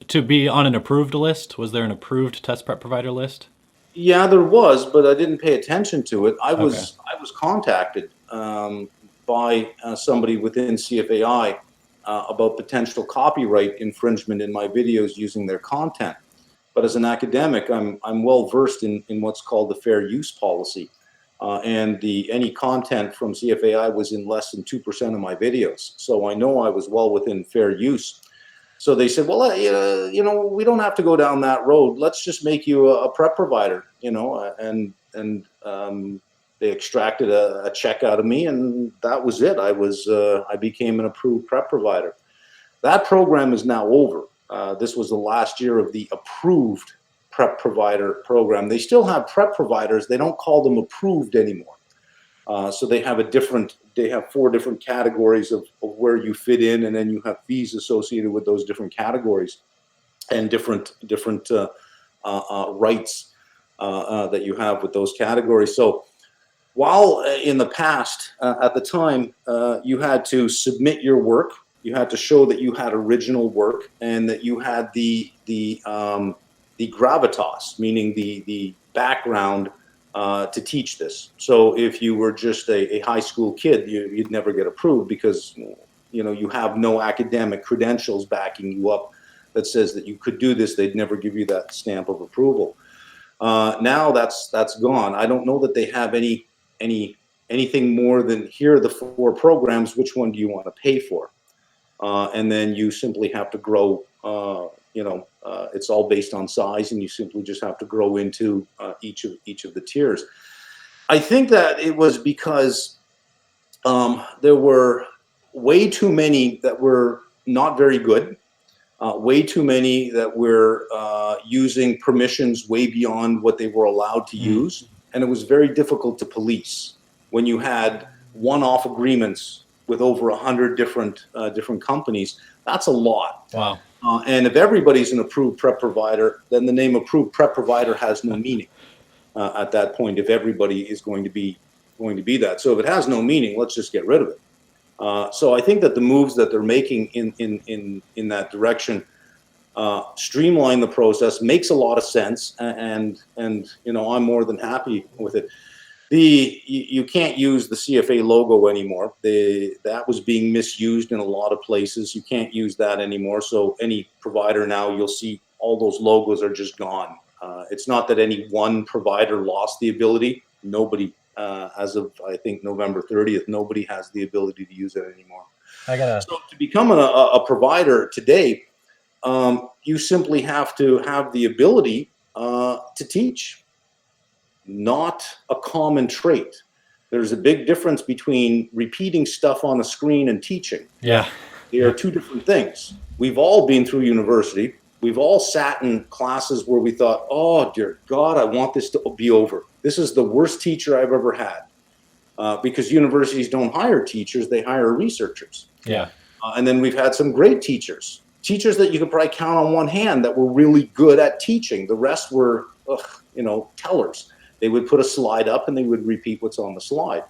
to be on an approved list? Was there an approved test prep provider list? Yeah, there was, but I didn't pay attention to it. I Okay. was contacted by somebody within CFAI about potential copyright infringement in my videos using their content. But as an academic, I'm well versed in what's called the fair use policy, and any content from CFAI was in less than 2% of my videos. So I know I was well within fair use. So they said, well, we don't have to go down that road. Let's just make you a prep provider, and they extracted a check out of me, and that was it. I became an approved prep provider. That program is now over. This was the last year of the approved prep provider program. They still have prep providers. They don't call them approved anymore. So they have four different categories of where you fit in, and then you have fees associated with those different categories and different rights that you have with those categories. So while in the past, at the time, you had to submit your work, you had to show that you had original work and that you had the gravitas, meaning the background to teach this. So if you were just a high school kid, you'd never get approved because you have no academic credentials backing you up that says that you could do this. They'd never give you that stamp of approval. Now that's gone. I don't know that they have anything more than, here are the four programs. Which one do you want to pay for? And then you simply have to grow. It's all based on size, and you simply just have to grow into each of the tiers. I think that it was because there were way too many that were not very good, way too many that were using permissions way beyond what they were allowed to use, and it was very difficult to police when you had one-off agreements with over 100 different companies. That's a lot. Wow. And if everybody's an approved prep provider, then the name approved prep provider has no meaning at that point. If everybody is going to be that, so if it has no meaning, let's just get rid of it. So I think that the moves that they're making in that direction streamline the process, makes a lot of sense, and I'm more than happy with it. You can't use the CFA logo anymore. That was being misused in a lot of places. You can't use that anymore. So any provider now, you'll see all those logos are just gone. It's not that any one provider lost the ability. Nobody, as of I think November 30th, nobody has the ability to use it anymore. So to become a provider today, you simply have to have the ability to teach. Not a common trait. There's a big difference between repeating stuff on a screen and teaching. Yeah. They are two different things. We've all been through university. We've all sat in classes where we thought, oh, dear God, I want this to be over. This is the worst teacher I've ever had. Because universities don't hire teachers, they hire researchers. Yeah. And then we've had some great teachers that you could probably count on one hand that were really good at teaching. The rest were, tellers. They would put a slide up and they would repeat what's on the slide.